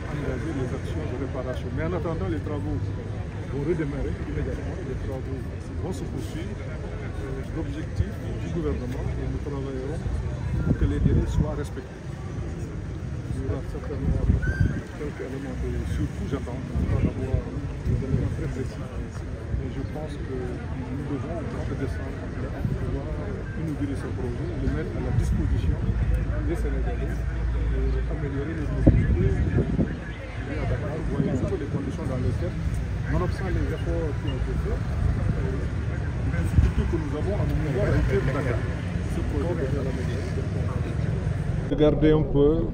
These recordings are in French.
engager les actions de réparation. Mais en attendant, les travaux vont redémarrer immédiatement, les travaux vont se poursuivre. L'objectif du gouvernement, et nous travaillerons pour que les délais soient respectés. Il y aura certainement quelques éléments de surcoût, j'attends, d'avoir des éléments très précis. Et je pense que nous devons, au mois de décembre, pouvoir inaugurer ce projet, le mettre à la disposition des Sénégalais et améliorer les mobilités. À Dakar, vous voyez un peu les conditions dans lesquelles, nonobstant les efforts qui ont été faits, que nous avons à nous pouvoir arrêter de Dakar. Ce projet devrait l'améliorer. Regardez un peu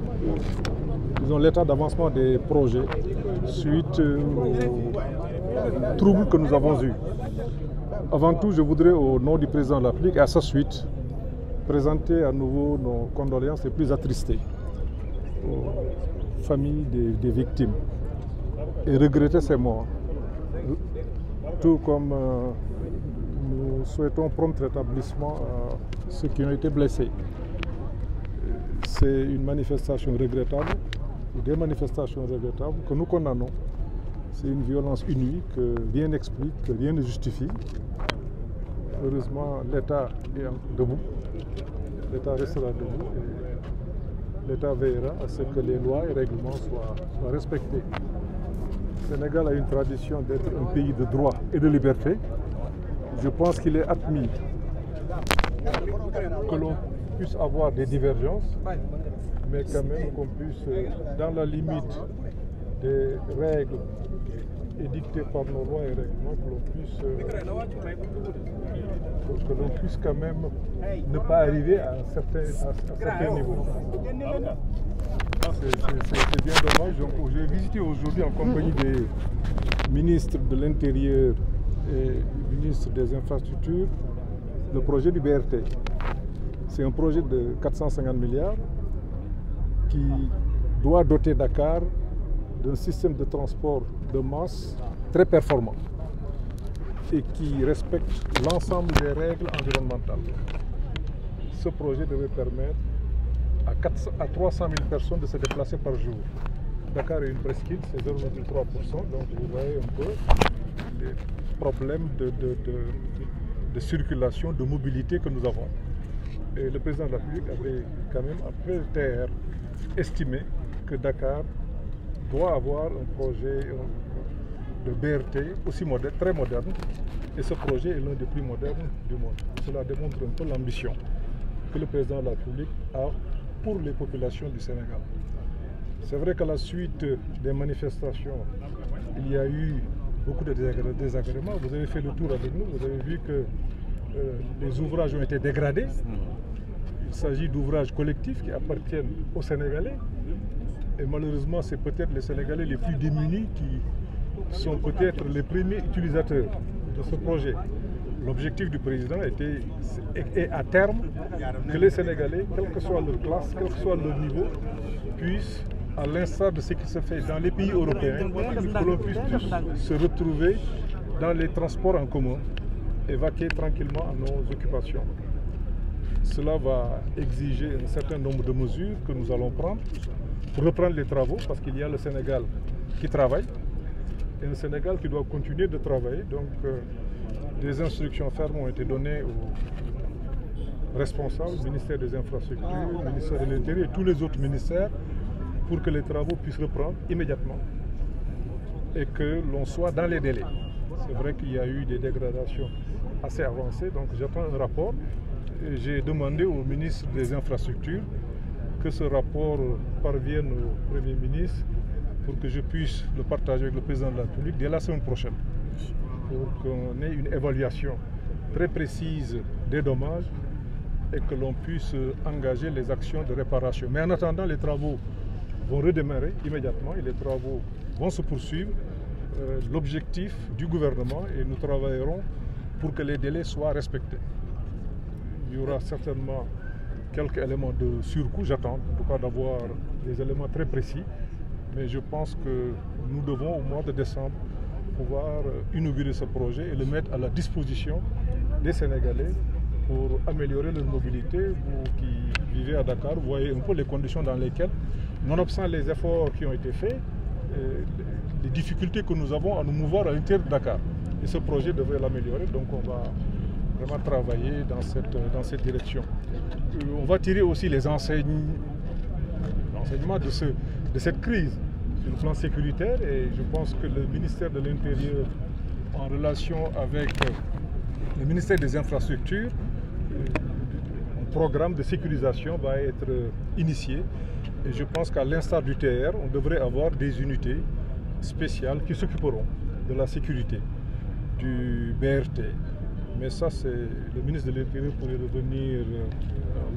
disons, l'état d'avancement des projets suite aux troubles que nous avons eus. Avant tout, je voudrais, au nom du président de la République et à sa suite, présenter à nouveau nos condoléances les plus attristées aux familles des victimes et regretter ces morts. Tout comme nous souhaitons prompt rétablissement à ceux qui ont été blessés. C'est une manifestation regrettable, ou des manifestations regrettables que nous condamnons. C'est une violence inouïe que rien n'explique, que rien ne justifie. Heureusement, l'État est debout. L'État restera debout et l'État veillera à ce que les lois et règlements soient respectés. Le Sénégal a une tradition d'être un pays de droit et de liberté. Je pense qu'il est admis que l'on puisse avoir des divergences, mais quand même qu'on puisse, dans la limite des règles édictées par nos lois et règlements, que l'on puisse quand même ne pas arriver à un certain niveau. C'est bien dommage. J'ai visité aujourd'hui en compagnie des ministres de l'Intérieur et du ministre des Infrastructures le projet du BRT. C'est un projet de 450 milliards qui doit doter Dakar d'un système de transport de masse très performant et qui respecte l'ensemble des règles environnementales. Ce projet devait permettre à 300 000 personnes de se déplacer par jour. Dakar est une presqu'île, c'est 0,3%, donc vous voyez un peu les problèmes de circulation, de mobilité que nous avons. Et le président de la République avait quand même, après terre, estimé que Dakar doit avoir un projet de BRT aussi moderne, très moderne, et ce projet est l'un des plus modernes du monde. Cela démontre un peu l'ambition que le président de la République a pour les populations du Sénégal. C'est vrai qu'à la suite des manifestations, il y a eu beaucoup de désagréments. Vous avez fait le tour avec nous, vous avez vu que les ouvrages ont été dégradés. Il s'agit d'ouvrages collectifs qui appartiennent aux Sénégalais. Et malheureusement, c'est peut-être les Sénégalais les plus démunis qui sont peut-être les premiers utilisateurs de ce projet. L'objectif du président est à terme que les Sénégalais, quelle que soit leur classe, quel que soit leur niveau, puissent, à l'instar de ce qui se fait dans les pays européens, que l'on puisse tous se retrouver dans les transports en commun et vaquer tranquillement à nos occupations. Cela va exiger un certain nombre de mesures que nous allons prendre pour reprendre les travaux, parce qu'il y a le Sénégal qui travaille et le Sénégal qui doit continuer de travailler. Donc, des instructions fermes ont été données aux responsables, ministère des Infrastructures, ministère de l'Intérieur et tous les autres ministères pour que les travaux puissent reprendre immédiatement et que l'on soit dans les délais. C'est vrai qu'il y a eu des dégradations assez avancées, donc j'attends un rapport. J'ai demandé au ministre des Infrastructures que ce rapport parvienne au Premier ministre pour que je puisse le partager avec le président de la République dès la semaine prochaine, pour qu'on ait une évaluation très précise des dommages et que l'on puisse engager les actions de réparation. Mais en attendant, les travaux vont redémarrer immédiatement et les travaux vont se poursuivre. L'objectif du gouvernement, et nous travaillerons pour que les délais soient respectés. Il y aura certainement quelques éléments de surcoût, j'attends en tout cas d'avoir des éléments très précis, mais je pense que nous devons au mois de décembre pouvoir inaugurer ce projet et le mettre à la disposition des Sénégalais pour améliorer leur mobilité. Vous qui vivez à Dakar, vous voyez un peu les conditions dans lesquelles nonobstant les efforts qui ont été faits, les difficultés que nous avons à nous mouvoir à l'intérieur de Dakar. Et ce projet devrait l'améliorer, donc on va vraiment travailler dans cette direction. On va tirer aussi les enseignements de cette crise sur le plan sécuritaire, et je pense que le ministère de l'Intérieur, en relation avec le ministère des Infrastructures, un programme de sécurisation va être initié. Et je pense qu'à l'instar du TR, on devrait avoir des unités spéciales qui s'occuperont de la sécurité du BRT. Mais ça, c'est le ministre de l'Intérieur pourrait revenir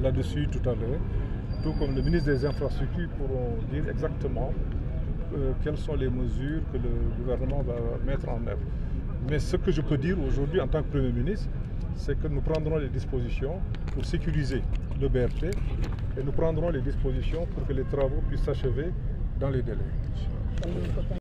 là-dessus tout à l'heure, tout comme le ministre des Infrastructures pourront dire exactement quelles sont les mesures que le gouvernement va mettre en œuvre. Mais ce que je peux dire aujourd'hui en tant que Premier ministre, c'est que nous prendrons les dispositions pour sécuriser le BRT et nous prendrons les dispositions pour que les travaux puissent s'achever dans les délais.